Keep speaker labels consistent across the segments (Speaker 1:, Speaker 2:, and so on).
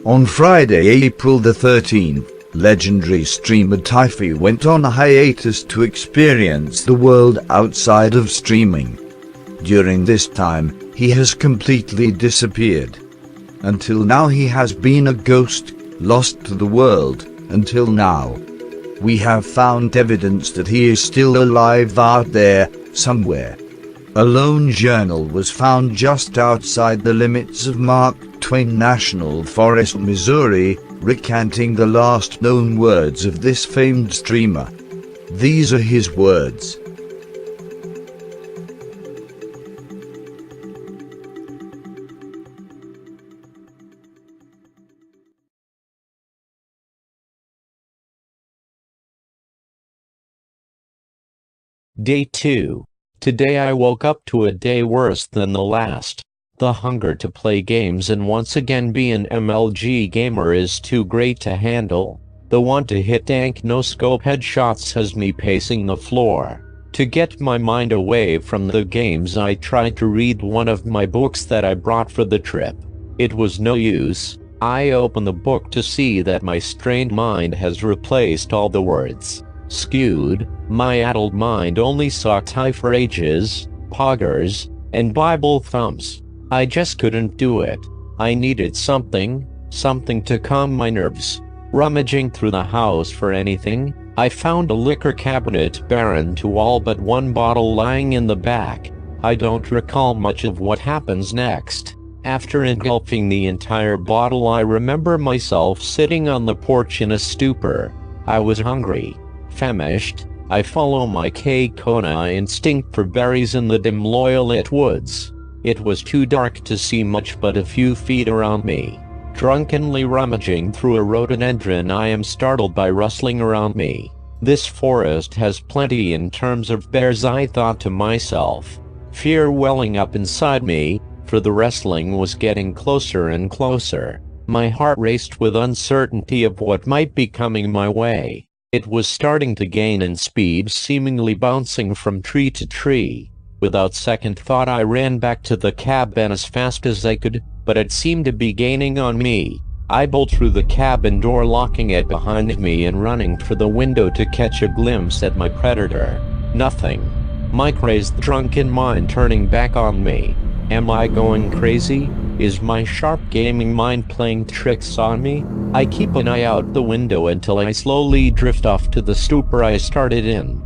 Speaker 1: On Friday, April the 13th, legendary streamer Tyffee went on a hiatus to experience the world outside of streaming. During this time, he has completely disappeared. Until now he has been a ghost, lost to the world, until now. We have found evidence that he is still alive out there, somewhere. A lone journal was found just outside the limits of Mark Twain National Forest, Missouri, recanting the last known words of this famed streamer. These are his words.
Speaker 2: Day 2. Today I woke up to a day worse than the last. The hunger to play games and once again be an MLG gamer is too great to handle. The want to hit dank no-scope headshots has me pacing the floor. To get my mind away from the games, I tried to read one of my books that I brought for the trip. It was no use. I opened the book to see that my strained mind has replaced all the words. Skewed, my addled mind only saw typhrages, poggers, and Bible thumbs. I just couldn't do it. I needed something to calm my nerves. Rummaging through the house for anything, I found a liquor cabinet barren to all but one bottle lying in the back. I don't recall much of what happens next. After engulfing the entire bottle, I remember myself sitting on the porch in a stupor. I was hungry. Famished, I follow my K-Kona instinct for berries in the dim low-lit woods. It was too dark to see much but a few feet around me. Drunkenly rummaging through a rhododendron, I am startled by rustling around me. This forest has plenty in terms of bears, I thought to myself. Fear welling up inside me, for the rustling was getting closer and closer. My heart raced with uncertainty of what might be coming my way. It was starting to gain in speed, seemingly bouncing from tree to tree. Without second thought, I ran back to the cabin as fast as I could, but it seemed to be gaining on me. I bolted through the cabin door, locking it behind me and running for the window to catch a glimpse at my predator. Nothing. My crazed, drunken mind turning back on me. Am I going crazy? Is my sharp gaming mind playing tricks on me? I keep an eye out the window until I slowly drift off to the stupor I started in.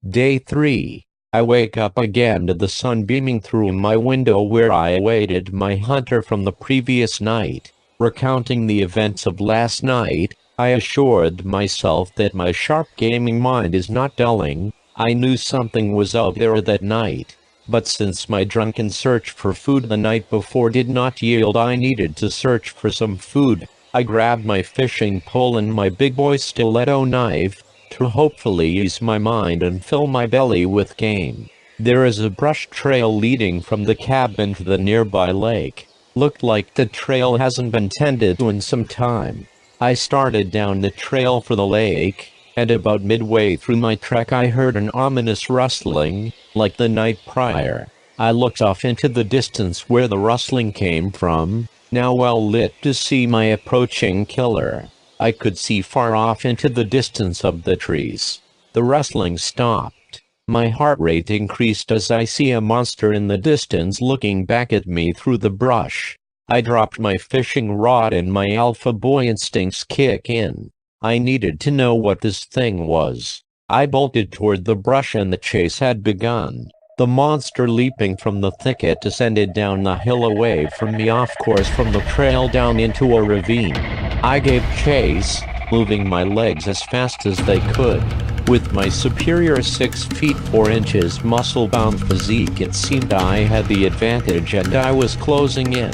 Speaker 2: Day 3. I wake up again to the sun beaming through my window where I awaited my hunter from the previous night. Recounting the events of last night, I assured myself that my sharp gaming mind is not dulling. I knew something was out there that night. But since my drunken search for food the night before did not yield, I needed to search for some food. I grabbed my fishing pole and my big boy stiletto knife, to hopefully ease my mind and fill my belly with game. There is a brush trail leading from the cabin to the nearby lake. Looked like the trail hasn't been tended to in some time. I started down the trail for the lake, and about midway through my trek I heard an ominous rustling, like the night prior. I looked off into the distance where the rustling came from, now well lit to see my approaching killer. I could see far off into the distance of the trees. The rustling stopped. My heart rate increased as I see a monster in the distance looking back at me through the brush. I dropped my fishing rod and my alpha boy instincts kick in. I needed to know what this thing was. I bolted toward the brush and the chase had begun. The monster, leaping from the thicket, descended down the hill away from me, off course from the trail down into a ravine. I gave chase, moving my legs as fast as they could. With my superior 6 feet 4 inches muscle-bound physique, it seemed I had the advantage and I was closing in.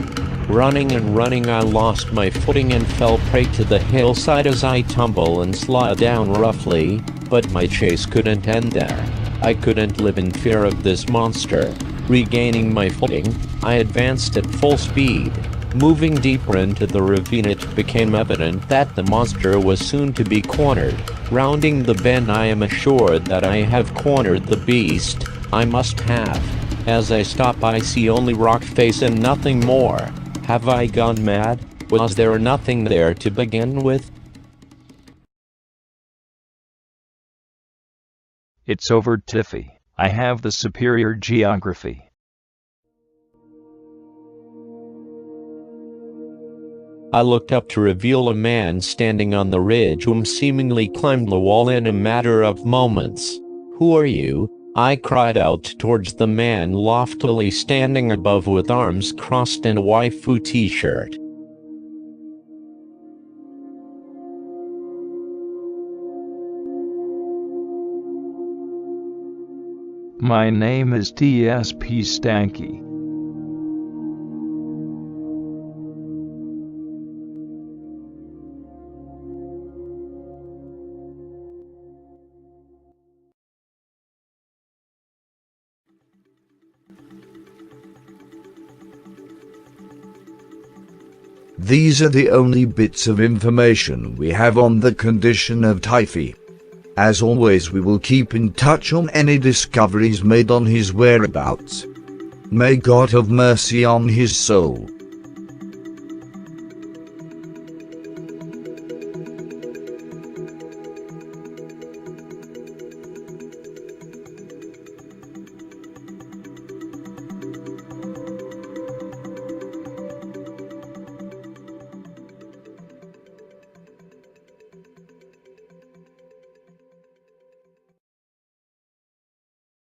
Speaker 2: Running and running, I lost my footing and fell prey to the hillside as I tumbled and slid down roughly, but my chase couldn't end there. I couldn't live in fear of this monster. Regaining my footing, I advanced at full speed. Moving deeper into the ravine, it became evident that the monster was soon to be cornered. Rounding the bend, I am assured that I have cornered the beast. I must have. As I stop, I see only rock face and nothing more. Have I gone mad? Was there nothing there to begin with?
Speaker 3: It's over, Tyffee. I have the superior geography.
Speaker 2: I looked up to reveal a man standing on the ridge whom seemingly climbed the wall in a matter of moments. "Who are you?" I cried out towards the man loftily standing above with arms crossed in a waifu t-shirt.
Speaker 3: My name is TSP Stanky.
Speaker 1: These are the only bits of information we have on the condition of Tyffee. As always, we will keep in touch on any discoveries made on his whereabouts. May God have mercy on his soul.